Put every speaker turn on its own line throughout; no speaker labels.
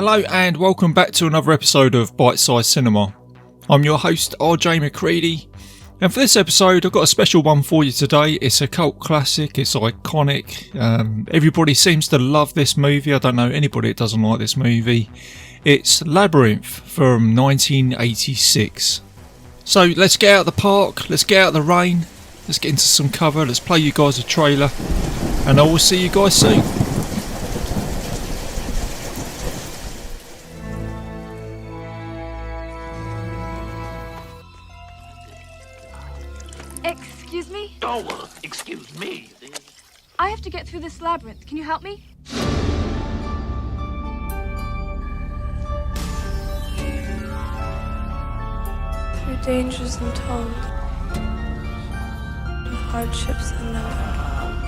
Hello and welcome back to another episode of Bitesize Cinema. I'm your host RJ McCready, and for this episode I've got a special one for you today. It's a cult classic, it's iconic, everybody seems to love this movie. I don't know anybody that doesn't like this movie. It's Labyrinth from 1986. So let's get out of the park, let's get out of the rain, let's get into some cover, let's play you guys a trailer, and I will see you guys soon.
Excuse me?
Oh, well, excuse me.
I have to get through this labyrinth. Can you help me?
Through dangers untold, and hardships unknown.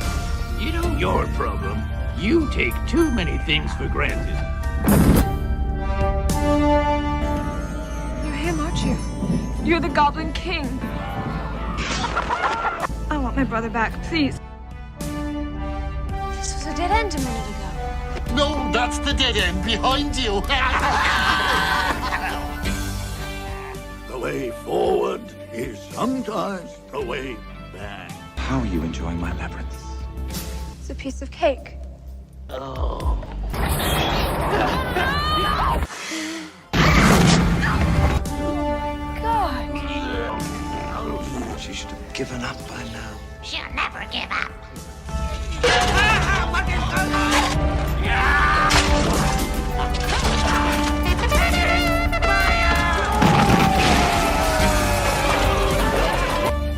You know your problem. You take too many things for granted.
You're him, aren't you? You're the Goblin King. I want my brother back, please. This was a dead end a minute ago.
No, that's the dead end behind you.
The way forward is sometimes the way back.
How are you enjoying my labyrinth?
It's a piece of cake.
Oh.
God.
She should have given up by now.
She'll never give up.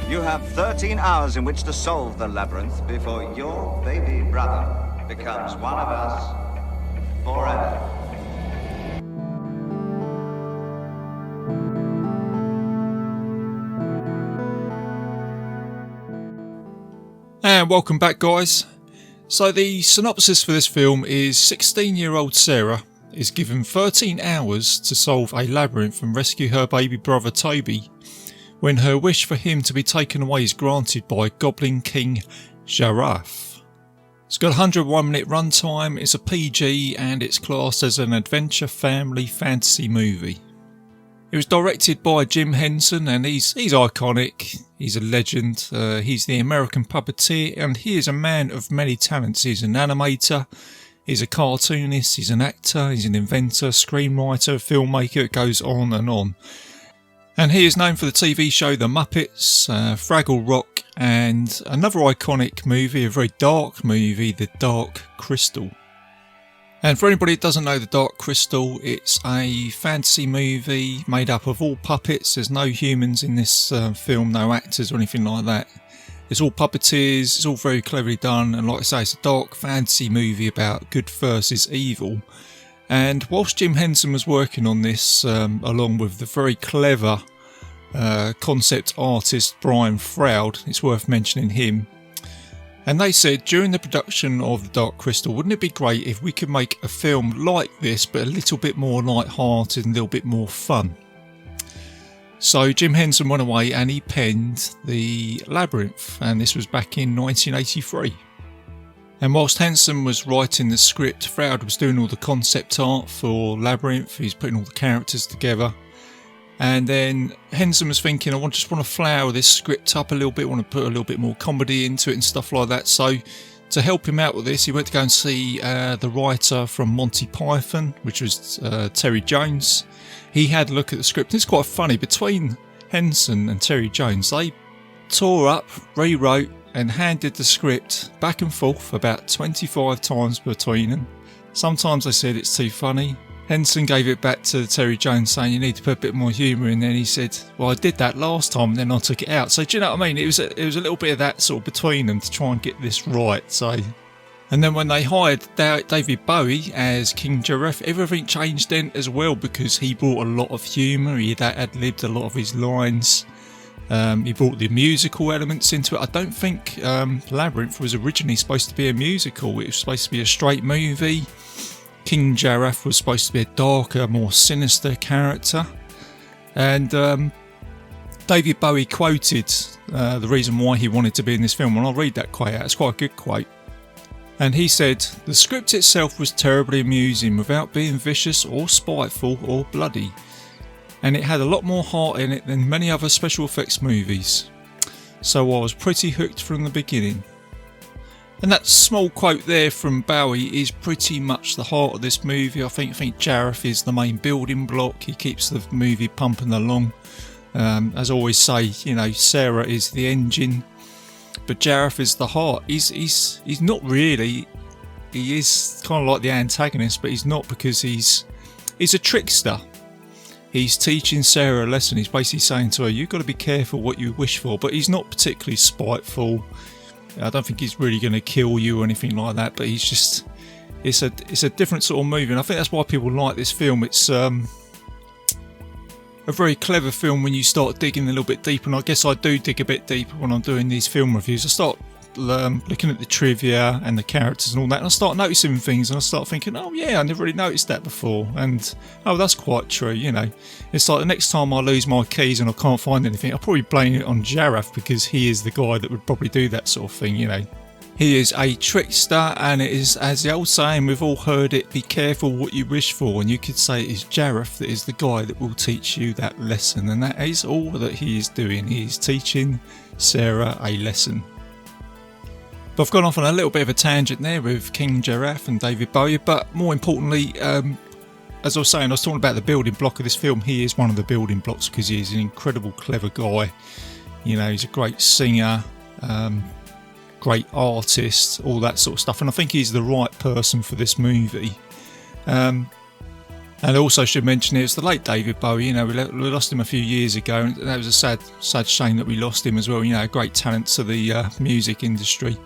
You have 13 hours in which to solve the labyrinth before your baby brother becomes one of us forever.
And welcome back, guys. So the synopsis for this film is 16-year-old Sarah is given 13 hours to solve a labyrinth and rescue her baby brother Toby when her wish for him to be taken away is granted by Goblin King Giraffe. It's got a 101-minute runtime, it's a PG and it's classed as an adventure family fantasy movie. It was directed by Jim Henson, and he's iconic, he's a legend, he's the American puppeteer, and he is a man of many talents. He's an animator, he's a cartoonist, he's an actor, he's an inventor, screenwriter, filmmaker, it goes on and on. And he is known for the TV show The Muppets, Fraggle Rock, and another iconic movie, a very dark movie, The Dark Crystal. And for anybody that doesn't know The Dark Crystal, it's a fantasy movie made up of all puppets. There's no humans in this film, no actors or anything like that. It's all puppeteers, it's all very cleverly done, and like I say, it's a dark fantasy movie about good versus evil. And whilst Jim Henson was working on this, along with the very clever concept artist Brian Froud, it's worth mentioning him. And they said during the production of The Dark Crystal, wouldn't it be great if we could make a film like this but a little bit more light-hearted and a little bit more fun? So Jim Henson went away and he penned The Labyrinth, and this was back in 1983. And whilst Henson was writing the script, Froud was doing all the concept art for Labyrinth, he's putting all the characters together. And then Henson was thinking, I just want to flower this script up a little bit, I want to put a little bit more comedy into it and stuff like that. So to help him out with this, he went to go and see the writer from Monty Python, which was Terry Jones. He had a look at the script. It's quite funny, between Henson and Terry Jones, they tore up, rewrote and handed the script back and forth about 25 times between them. Sometimes they said it's too funny. Henson gave it back to Terry Jones saying you need to put a bit more humour in there, and he said, well, I did that last time and then I took it out. So do you know what I mean? It was a little bit of that sort of between them to try and get this right. So, and then when they hired David Bowie as King Giraffe, everything changed then as well, because he brought a lot of humour, he had ad-libbed a lot of his lines. He brought the musical elements into it. I don't think Labyrinth was originally supposed to be a musical. It was supposed to be a straight movie. King Giraffe was supposed to be a darker, more sinister character. And David Bowie quoted the reason why he wanted to be in this film, and I'll read that quote out. It's quite a good quote. And he said, the script itself was terribly amusing without being vicious or spiteful or bloody. And it had a lot more heart in it than many other special effects movies. So I was pretty hooked from the beginning. And that small quote there from Bowie is pretty much the heart of this movie. I think Jareth is the main building block. He keeps the movie pumping along. As I always say, you know, Sarah is the engine, but Jareth is the heart. He's not really. He is kind of like the antagonist, but he's not, because he's a trickster. He's teaching Sarah a lesson. He's basically saying to her, you've got to be careful what you wish for. But he's not particularly spiteful. I don't think he's really going to kill you or anything like that. But he's just, it's a different sort of movie. And I think that's why people like this film. It's a very clever film when you start digging a little bit deeper. And I guess I do dig a bit deeper when I'm doing these film reviews. I start looking at the trivia and the characters and all that, and I start noticing things, and I start thinking, oh yeah, I never really noticed that before, and oh, that's quite true, you know. It's like the next time I lose my keys and I can't find anything, I'll probably blame it on Jareth, because he is the guy that would probably do that sort of thing, you know. He is a trickster, and it is, as the old saying, we've all heard it, be careful what you wish for, and you could say it is Jareth that is the guy that will teach you that lesson, and that is all that he is doing. He is teaching Sarah a lesson. But I've gone off on a little bit of a tangent there with King Jareth and David Bowie, but more importantly, as I was saying, I was talking about the building block of this film. He is one of the building blocks, because he is an incredible clever guy. You know, he's a great singer, great artist, all that sort of stuff, and I think he's the right person for this movie. And I also should mention it was the late David Bowie. You know, we lost him a few years ago, and that was a sad shame that we lost him as well. You know, a great talent to the music industry.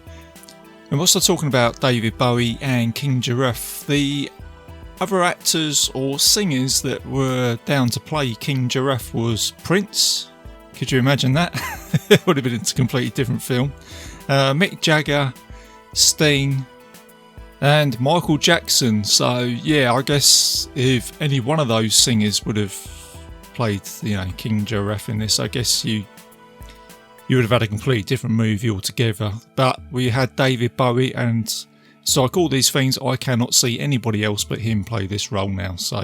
And whilst I'm talking about David Bowie and King Jareth, the other actors or singers that were down to play King Jareth was Prince. Could you imagine that? It would have been a completely different film. Mick Jagger, Sting, and Michael Jackson. So yeah, I guess if any one of those singers would have played, you know, King Jareth in this, I guess you would have had a completely different movie altogether. But we had David Bowie, and so like all these things, I cannot see anybody else but him play this role now. So,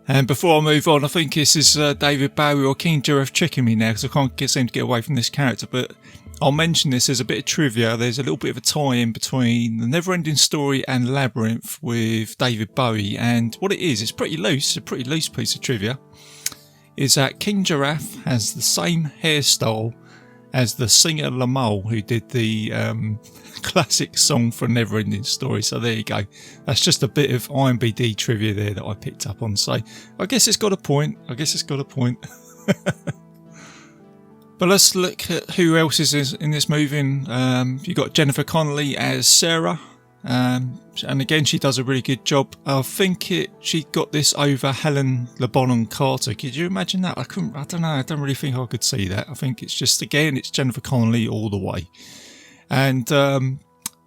and before I move on, I think this is David Bowie or King Jareth tricking me now, because I can't seem to get away from this character. But I'll mention this as a bit of trivia. There's a little bit of a tie-in between The Neverending Story and Labyrinth with David Bowie, and what it is, it's pretty loose, a pretty loose piece of trivia, is that King Jareth has the same hairstyle as the singer Lamal, who did the classic song for Neverending Story. So there you go. That's just a bit of IMBD trivia there that I picked up on. So I guess it's got a point. But let's look at who else is in this movie. You've got Jennifer Connelly as Sarah. And again, she does a really good job. I think she got this over Helen Bonham Carter. Could you imagine that? I don't know. I don't really think I could see that. I think it's just, again, it's Jennifer Connelly all the way. And the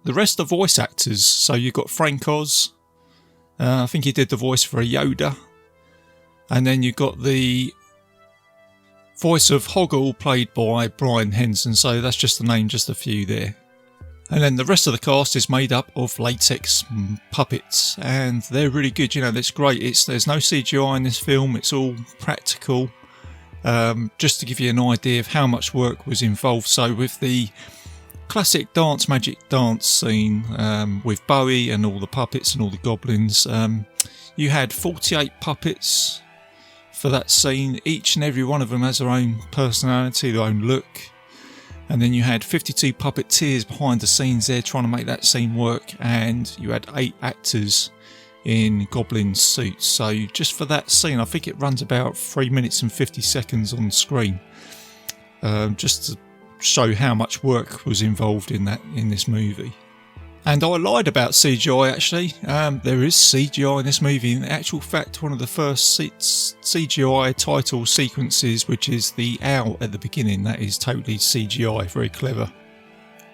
rest are voice actors. So you've got Frank Oz. I think he did the voice for a Yoda. And then you've got the voice of Hoggle, played by Brian Henson. So that's just the name, just a few there. And then the rest of the cast is made up of latex puppets, and they're really good. You know, that's great. There's no CGI in this film. It's all practical. Just to give you an idea of how much work was involved. So with the classic magic dance scene with Bowie and all the puppets and all the goblins, you had 48 puppets for that scene. Each and every one of them has their own personality, their own look. And then you had 52 puppeteers behind the scenes there trying to make that scene work, and you had 8 actors in goblin suits. So just for that scene, I think it runs about 3 minutes and 50 seconds on the screen, just to show how much work was involved in this movie. And I lied about CGI actually. There is CGI in this movie. In actual fact, one of the first CGI title sequences, which is the owl at the beginning, that is totally CGI. Very clever.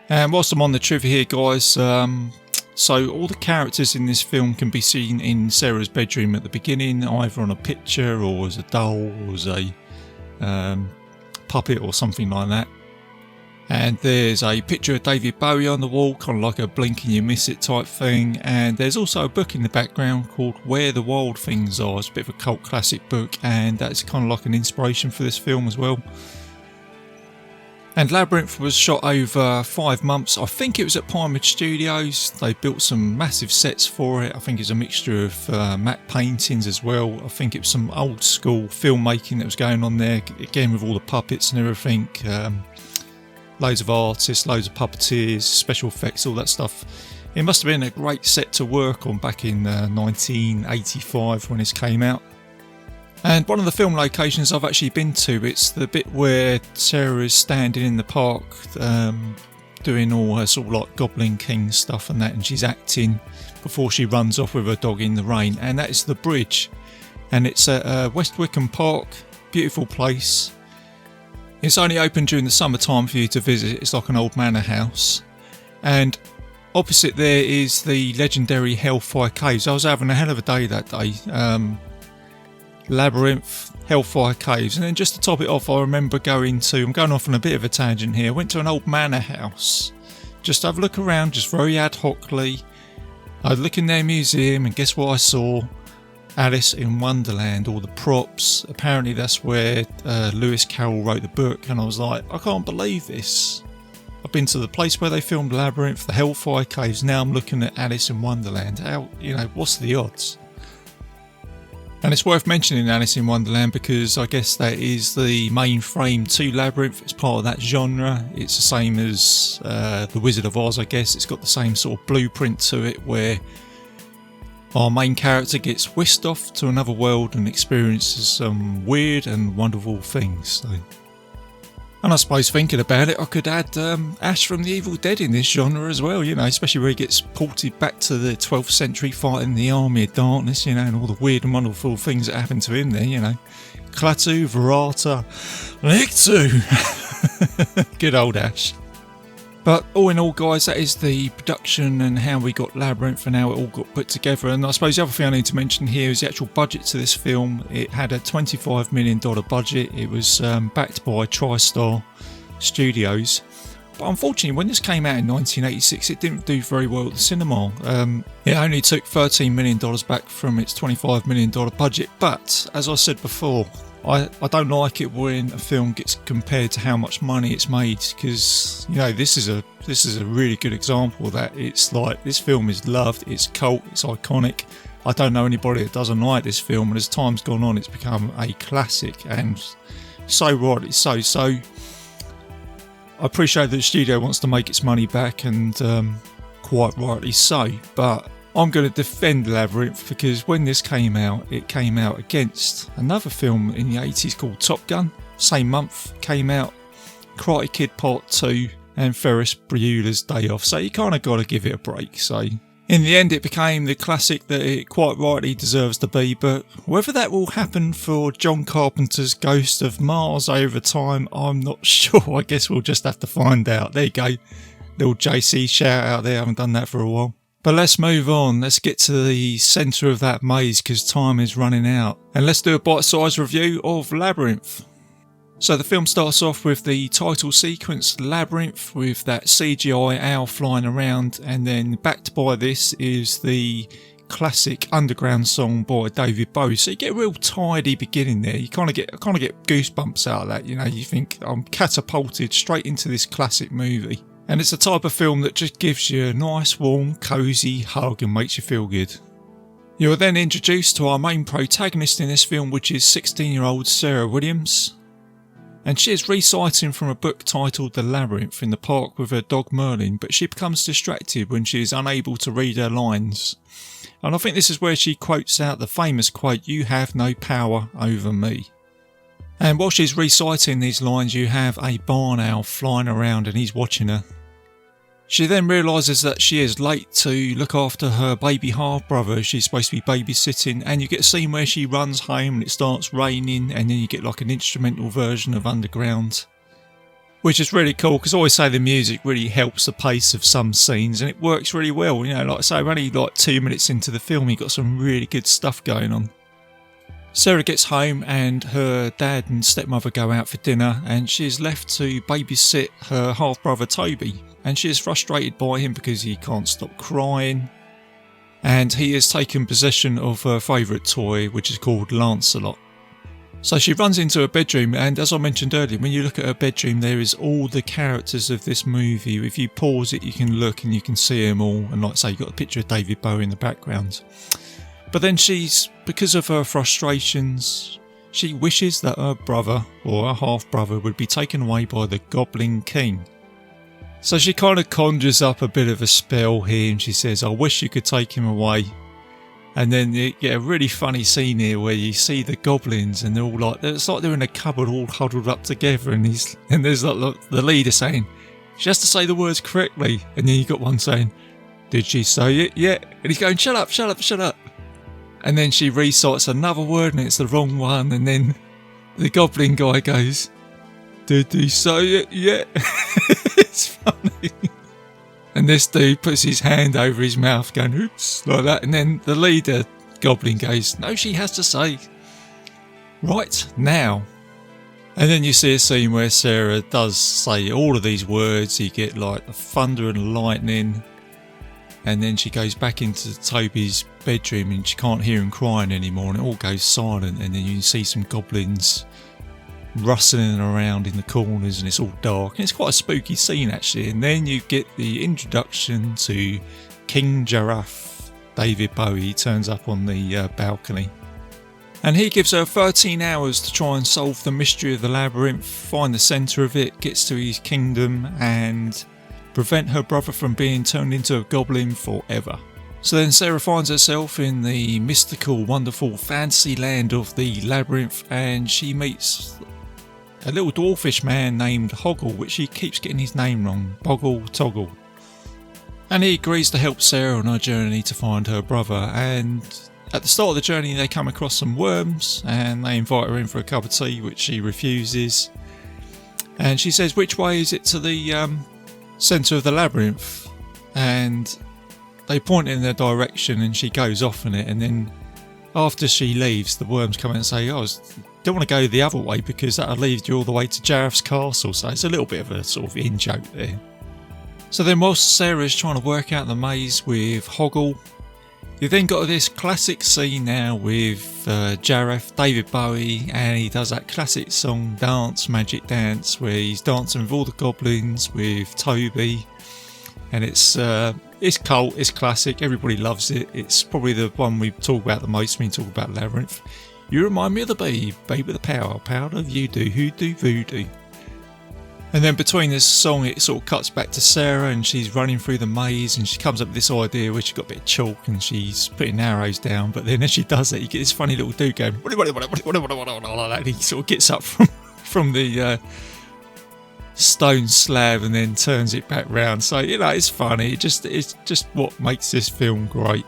And whilst I'm on the trivia here, guys, so all the characters in this film can be seen in Sarah's bedroom at the beginning, either on a picture or as a doll or as a puppet or something like that. And there's a picture of David Bowie on the wall, kind of like a blink and you miss it type thing. And there's also a book in the background called Where the Wild Things Are. It's a bit of a cult classic book, and that's kind of like an inspiration for this film as well. And Labyrinth was shot over 5 months. I think it was at Pinewood Studios. They built some massive sets for it. I think it's a mixture of matte paintings as well. I think it was some old school filmmaking that was going on there, again with all the puppets and everything. Loads of artists, loads of puppeteers, special effects, all that stuff. It must have been a great set to work on back in 1985 when this came out. And one of the film locations I've actually been to, it's the bit where Sarah is standing in the park doing all her sort of like Goblin King stuff and that, and she's acting before she runs off with her dog in the rain. And that is the bridge. And it's at West Wickham Park, beautiful place. It's only open during the summertime for you to visit. It's like an old manor house. And opposite there is the legendary Hellfire Caves. I was having a hell of a day that day. Labyrinth, Hellfire Caves. And then just to top it off, I remember I'm going off on a bit of a tangent here. I went to an old manor house. Just have a look around, just very ad hocly. I look in their museum and guess what I saw? Alice in Wonderland, all the props. Apparently that's where Lewis Carroll wrote the book, and I was like, I can't believe this. I've been to the place where they filmed Labyrinth, the Hellfire Caves, now I'm looking at Alice in Wonderland. How, what's the odds? And it's worth mentioning Alice in Wonderland because I guess that is the main frame to Labyrinth. It's part of that genre. It's the same as The Wizard of Oz, I guess. It's got the same sort of blueprint to it where our main character gets whisked off to another world and experiences some weird and wonderful things. So. And I suppose thinking about it, I could add Ash from the Evil Dead in this genre as well, especially where he gets ported back to the 12th century fighting the Army of Darkness, and all the weird and wonderful things that happen to him there, Klaatu, Verata, Lictu. Good old Ash. But all in all, guys, that is the production and how we got Labyrinth and how it all got put together. And I suppose the other thing I need to mention here is the actual budget to this film. It had a $25 million budget. It was backed by TriStar Studios. But unfortunately, when this came out in 1986, it didn't do very well at the cinema. It only took $13 million back from its $25 million budget. But, as I said before, I don't like it when a film gets compared to how much money it's made, because this is a really good example of that. It's like this film is loved, it's cult, it's iconic. I don't know anybody that doesn't like this film, and as time's gone on, it's become a classic, and so rightly so. So I appreciate that the studio wants to make its money back, and quite rightly so. But I'm going to defend Labyrinth because when this came out, it came out against another film in the 80s called Top Gun. Same month came out Karate Kid Part 2 and Ferris Bueller's Day Off. So you kind of got to give it a break. So in the end, it became the classic that it quite rightly deserves to be. But whether that will happen for John Carpenter's Ghost of Mars over time, I'm not sure. I guess we'll just have to find out. There you go. Little JC shout out there. I haven't done that for a while. But let's move on. Let's get to the centre of that maze because time is running out. And let's do a bite-sized review of Labyrinth. So the film starts off with the title sequence, Labyrinth, with that CGI owl flying around. And then backed by this is the classic underground song by David Bowie. So you get a real tidy beginning there. You kind of get goosebumps out of that. You think I'm catapulted straight into this classic movie. And it's the type of film that just gives you a nice, warm, cosy hug and makes you feel good. You are then introduced to our main protagonist in this film, which is 16-year-old Sarah Williams. And she is reciting from a book titled The Labyrinth in the park with her dog Merlin, but she becomes distracted when she is unable to read her lines. And I think this is where she quotes out the famous quote, "You have no power over me." And while she's reciting these lines, you have a barn owl flying around and he's watching her. She then realises that she is late to look after her baby half-brother she's supposed to be babysitting, and you get a scene where she runs home and it starts raining, and then you get like an instrumental version of Underground, which is really cool because I always say the music really helps the pace of some scenes and it works really well. Like I say, we're only like 2 minutes into the film, you've got some really good stuff going on. Sarah gets home and her dad and stepmother go out for dinner, and she is left to babysit her half-brother Toby, and she is frustrated by him because he can't stop crying, and he has taken possession of her favourite toy, which is called Lancelot. So she runs into her bedroom, and as I mentioned earlier, when you look at her bedroom, there is all the characters of this movie. If you pause it, you can look and you can see them all, and like I say, you've got a picture of David Bowie in the background. But then because of her frustrations, she wishes that her brother, or her half-brother, would be taken away by the Goblin King. So she kind of conjures up a bit of a spell here, and she says, I wish you could take him away. And then you get a really funny scene here where you see the goblins, and they're all like, it's like they're in a cupboard all huddled up together, and there's like the leader saying, she has to say the words correctly, and then you got one saying, did she say it yet? And he's going, shut up, shut up, shut up. And then she recites another word and it's the wrong one, and then the goblin guy goes, did he say it yet? It's funny. And this dude puts his hand over his mouth going, oops, like that, and then the leader goblin goes, no, she has to say, right now. And then you see a scene where Sarah does say all of these words. You get like the thunder and lightning. And then she goes back into Toby's bedroom and she can't hear him crying anymore, and it all goes silent, and then you see some goblins rustling around in the corners, and it's all dark, and it's quite a spooky scene actually. And then you get the introduction to King Giraffe. David Bowie turns up on the balcony, and he gives her 13 hours to try and solve the mystery of the labyrinth, find the centre of it, gets to his kingdom, and prevent her brother from being turned into a goblin forever. So then Sarah finds herself in the mystical, wonderful fantasy land of the labyrinth, and she meets a little dwarfish man named Hoggle, which she keeps getting his name wrong, Boggle Toggle. And he agrees to help Sarah on her journey to find her brother, and at the start of the journey they come across some worms, and they invite her in for a cup of tea, which she refuses. And she says, which way is it to the centre of the labyrinth? And they point in their direction, and she goes off in it, and then after she leaves, the worms come in and say, oh, don't want to go the other way because that'll lead you all the way to Giraffe's castle. So it's a little bit of a sort of in-joke there. So then whilst Sarah's trying to work out the maze with Hoggle, you've then got this classic scene now with Giraffe, David Bowie, and he does that classic song Dance, Magic Dance, where he's dancing with all the goblins with Toby, and it's cult, it's classic, everybody loves it. It's probably the one we talk about the most when we talk about Labyrinth. You remind me of the babe with the power of you do, hoodoo voodoo. And then between this song it sort of cuts back to Sarah, and she's running through the maze, and she comes up with this idea where she's got a bit of chalk and she's putting arrows down, but then as she does it you get this funny little dude going like that, and he sort of gets up from the stone slab and then turns it back round. So it's funny, it's just what makes this film great.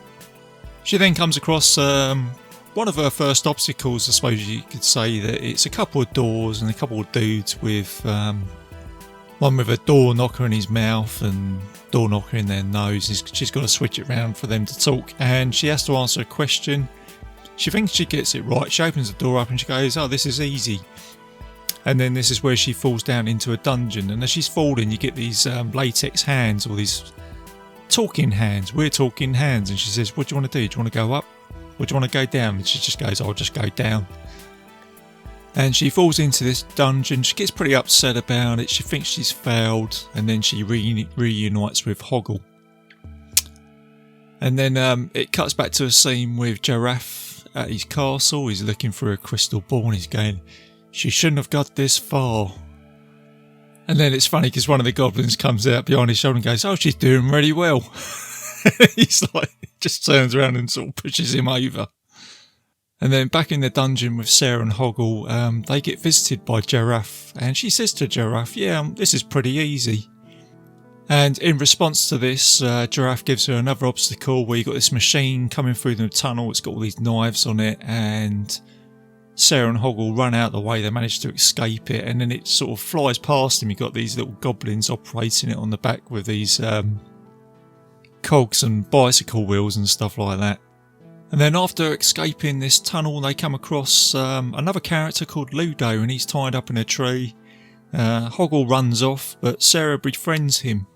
She then comes across one of her first obstacles, I suppose you could say, that it's a couple of doors and a couple of dudes with one with a door knocker in his mouth and door knocker in their nose. She's got to switch it around for them to talk, and she has to answer a question. She thinks she gets it right. She opens the door up and she goes, oh, this is easy. And then this is where she falls down into a dungeon, and as she's falling you get these latex hands, or these talking hands. We're talking hands. And she says, what do you want to do? Do you want to go up? Or do you want to go down? And she just goes, I'll just go down. And she falls into this dungeon. She gets pretty upset about it. She thinks she's failed, and then she reunites with Hoggle. And then it cuts back to a scene with Giraffe at his castle. He's looking for a crystal ball and he's going, she shouldn't have got this far. And then it's funny because one of the goblins comes out behind his shoulder and goes, oh, she's doing really well. He's like, just turns around and sort of pushes him over. And then back in the dungeon with Sarah and Hoggle, they get visited by Giraffe, and she says to Giraffe, yeah, this is pretty easy. And in response to this, Giraffe gives her another obstacle where you've got this machine coming through the tunnel. It's got all these knives on it, and Sarah and Hoggle run out the way. They manage to escape it, and then it sort of flies past them. You've got these little goblins operating it on the back with these cogs and bicycle wheels and stuff like that. And then after escaping this tunnel, they come across another character called Ludo, and he's tied up in a tree. Hoggle runs off, but Sarah befriends him.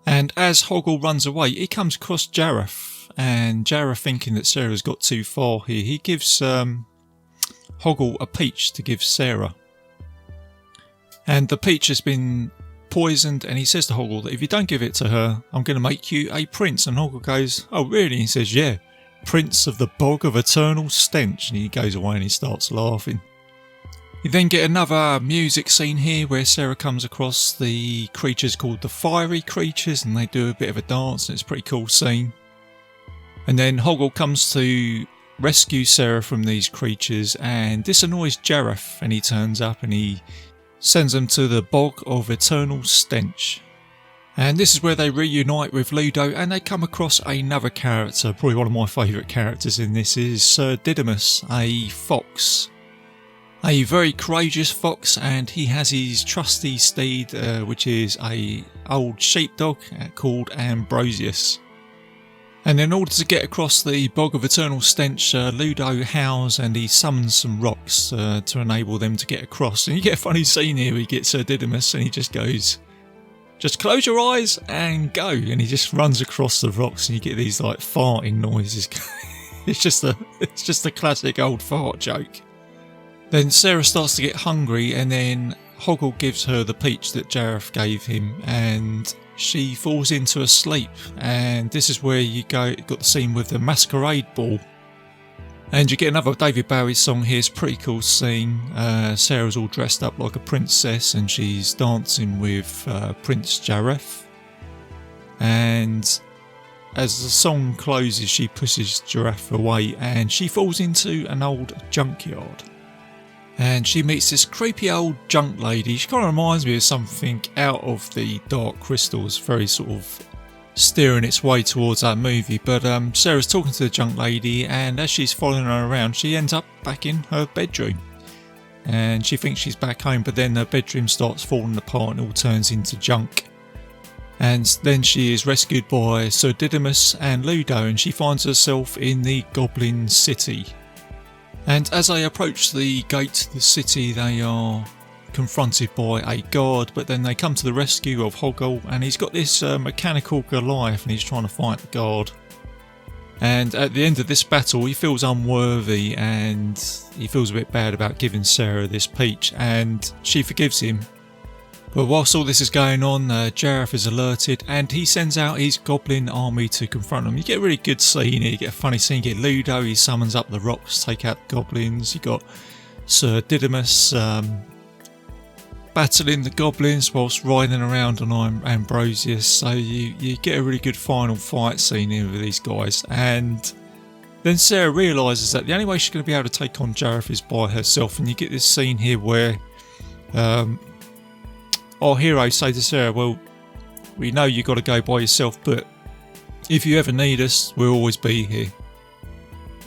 And as Hoggle runs away, he comes across Jareth. And Jareth, thinking that Sarah's got too far here, he gives Hoggle a peach to give Sarah. And the peach has been poisoned, and he says to Hoggle that if you don't give it to her, I'm going to make you a prince. And Hoggle goes, oh really? And he says, yeah, Prince of the Bog of Eternal Stench. And he goes away and he starts laughing. You then get another music scene here where Sarah comes across the creatures called the Fiery Creatures, and they do a bit of a dance, and it's a pretty cool scene. And then Hoggle comes to rescue Sarah from these creatures, and this annoys Jareth, and he turns up and he sends them to the Bog of Eternal Stench. And this is where they reunite with Ludo, and they come across another character. Probably one of my favourite characters in this is Sir Didymus, a fox. A very courageous fox, and he has his trusty steed, which is a old sheepdog called Ambrosius. And in order to get across the Bog of Eternal Stench, Ludo howls and he summons some rocks to enable them to get across. And you get a funny scene here where he gets Sir Didymus and he just goes, just close your eyes and go. And he just runs across the rocks, and you get these like farting noises. It's just a classic old fart joke. Then Sarah starts to get hungry, and then Hoggle gives her the peach that Jareth gave him, and she falls into a sleep. And this is where you got the scene with the masquerade ball. And you get another David Bowie song here. It's a pretty cool scene. Sarah's all dressed up like a princess, and she's dancing with Prince Jareth. And as the song closes, she pushes Jareth away, and she falls into an old junkyard. And she meets this creepy old junk lady. She kind of reminds me of something out of the Dark Crystals, very sort of steering its way towards that movie. But Sarah's talking to the junk lady, and as she's following her around, she ends up back in her bedroom. And she thinks she's back home, but then her bedroom starts falling apart and all turns into junk. And then she is rescued by Sir Didymus and Ludo, and she finds herself in the Goblin City. And as they approach the gate to the city, they are confronted by a guard, but then they come to the rescue of Hoggle, and he's got this mechanical Goliath, and he's trying to fight the guard. And at the end of this battle, he feels unworthy, and he feels a bit bad about giving Sarah this peach, and she forgives him. But whilst all this is going on, Jareth is alerted, and he sends out his goblin army to confront them. You get a really good scene here, you get a funny scene, you get Ludo, he summons up the rocks, take out the goblins. You got Sir Didymus battling the goblins whilst riding around on Ambrosius. So you get a really good final fight scene here with these guys. And then Sarah realises that the only way she's going to be able to take on Jareth is by herself, and you get this scene here where our heroes say to Sarah, well, we know you've got to go by yourself, but if you ever need us, we'll always be here.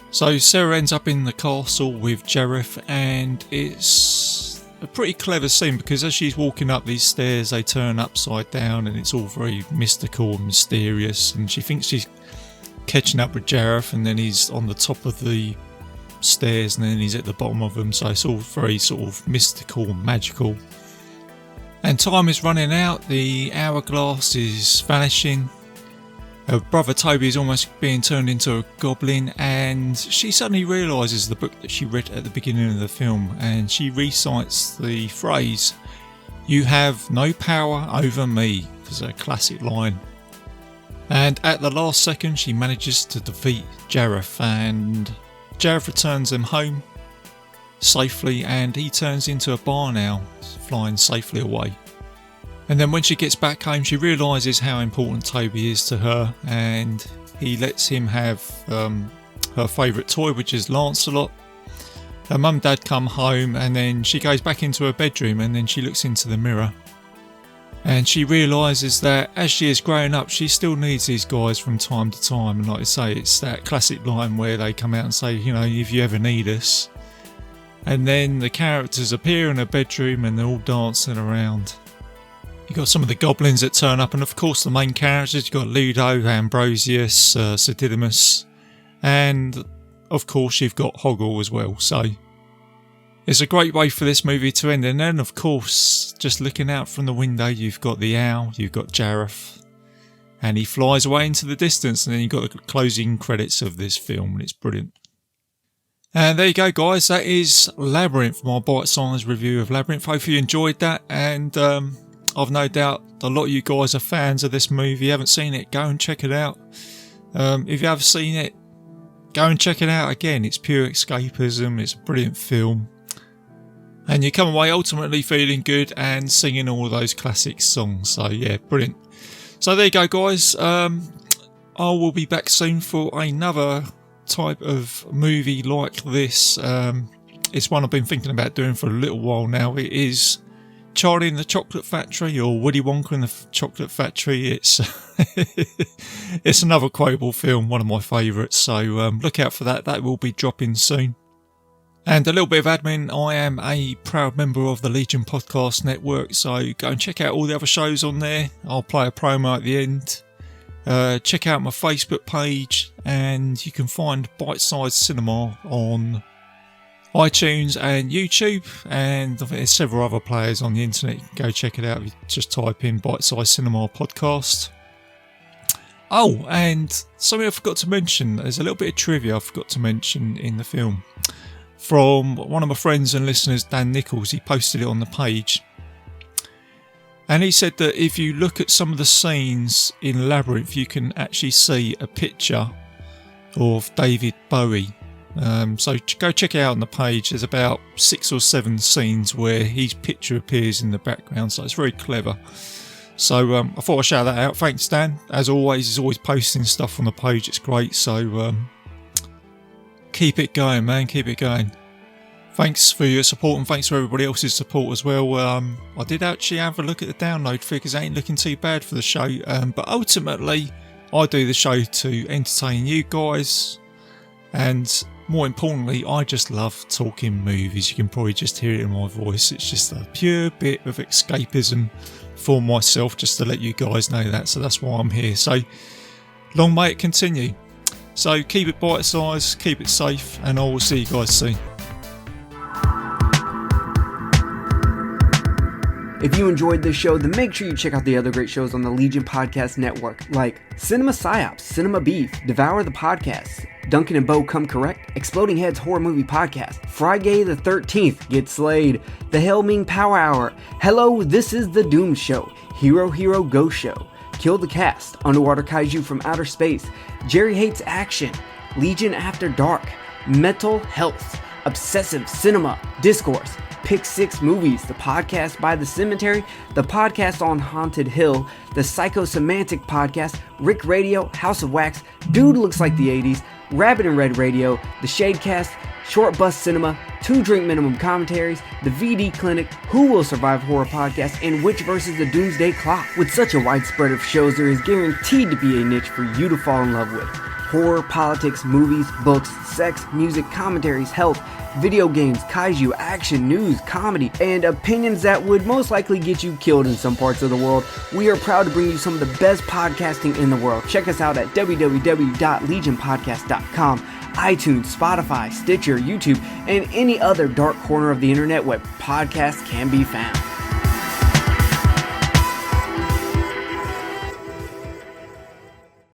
So Sarah ends up in the castle with Jareth, and it's a pretty clever scene because as she's walking up these stairs, they turn upside down, and it's all very mystical and mysterious, and she thinks she's catching up with Jareth, and then he's on the top of the stairs, and then he's at the bottom of them, so it's all very sort of mystical and magical. And time is running out, the hourglass is vanishing, her brother Toby is almost being turned into a goblin, and she suddenly realises the book that she read at the beginning of the film, and she recites the phrase, "You have no power over me," which is a classic line. And at the last second she manages to defeat Jareth, and Jareth returns them home safely, and he turns into a barn owl, flying safely away. And then when she gets back home, she realises how important Toby is to her, and he lets him have her favourite toy, which is Lancelot. Her mum and dad come home, and then she goes back into her bedroom, and then she looks into the mirror, and she realises that as she is growing up, she still needs these guys from time to time. And like I say, it's that classic line where they come out and say, you know, if you ever need us. And then the characters appear in her bedroom, and they're all dancing around. You've got some of the goblins that turn up, and of course the main characters. You've got Ludo, Ambrosius, Sir Didymus, And of course you've got Hoggle as well, so it's a great way for this movie to end. And then of course, just looking out from the window, you've got the owl, you've got Jareth, and he flies away into the distance, and then you've got the closing credits of this film, and it's brilliant. And there you go, guys, that is Labyrinth, my bite-sized review of Labyrinth. Hope you enjoyed that, and I've no doubt a lot of you guys are fans of this movie. If you haven't seen it, go and check it out. If you have seen it, go and check it out again. It's pure escapism, it's a brilliant film, and you come away ultimately feeling good and singing all of those classic songs. So yeah, brilliant. So there you go, guys. I will be back soon for another type of movie like this. It's one I've been thinking about doing for a little while now. It is Charlie and the Chocolate Factory, or Willy Wonka and the Chocolate Factory. It's it's another quotable film, one of my favourites, so look out for that. That will be dropping soon. And a little bit of admin, I am a proud member of the Legion Podcast Network, so go and check out all the other shows on there. I'll play a promo at the end. Check out my Facebook page, and you can find Bitesize Cinema on iTunes and YouTube, and I think there's several other players on the internet. Go check it out if you just type in Bitesize Cinema Podcast. Oh, and something I forgot to mention, there's a little bit of trivia I forgot to mention in the film. From one of my friends and listeners, Dan Nichols, he posted it on the page. And he said that if you look at some of the scenes in Labyrinth, you can actually see a picture of David Bowie. So go check it out on the page. There's about 6 or 7 scenes where his picture appears in the background, so it's very clever. So I thought I'd shout that out. Thanks, Dan. As always, he's always posting stuff on the page. It's great. So keep it going, man. Keep it going. Thanks for your support, and thanks for everybody else's support as well. I did actually have a look at the download figures. Ain't looking too bad for the show. But ultimately, I do the show to entertain you guys. And more importantly, I just love talking movies. You can probably just hear it in my voice. It's just a pure bit of escapism for myself, just to let you guys know that. So that's why I'm here. So long may it continue. So keep it bite-sized, keep it safe, and I will see you guys soon.
If you enjoyed this show, then make sure you check out the other great shows on the Legion Podcast Network, like Cinema Psyops, Cinema Beef, Devour the Podcast, Duncan and Bo Come Correct, Exploding Heads Horror Movie Podcast, Friday the 13th, Get Slayed, The Helming Power Hour, Hello, This is the Doom Show, Hero Hero Go Show, Kill the Cast, Underwater Kaiju from Outer Space, Jerry Hates Action, Legion After Dark, Mental Health, Obsessive Cinema, Discourse, Pick 6 Movies, the podcast by The Cemetery, the podcast on Haunted Hill, the Psychosemantic Podcast, Rick Radio, House of Wax, Dude Looks Like the 80s, Rabbit and Red Radio, the Shadecast, Short Bus Cinema, 2 Drink Minimum Commentaries, the VD Clinic, Who Will Survive Horror Podcast, and Witch vs. the Doomsday Clock. With such a wide spread of shows, there is guaranteed to be a niche for you to fall in love with. Horror, politics, movies, books, sex, music, commentaries, health, video games, kaiju, action, news, comedy, and opinions that would most likely get you killed in some parts of the world. We are proud to bring you some of the best podcasting in the world. Check us out at www.legionpodcast.com, iTunes, Spotify, Stitcher, YouTube, and any other dark corner of the internet where podcasts can be found.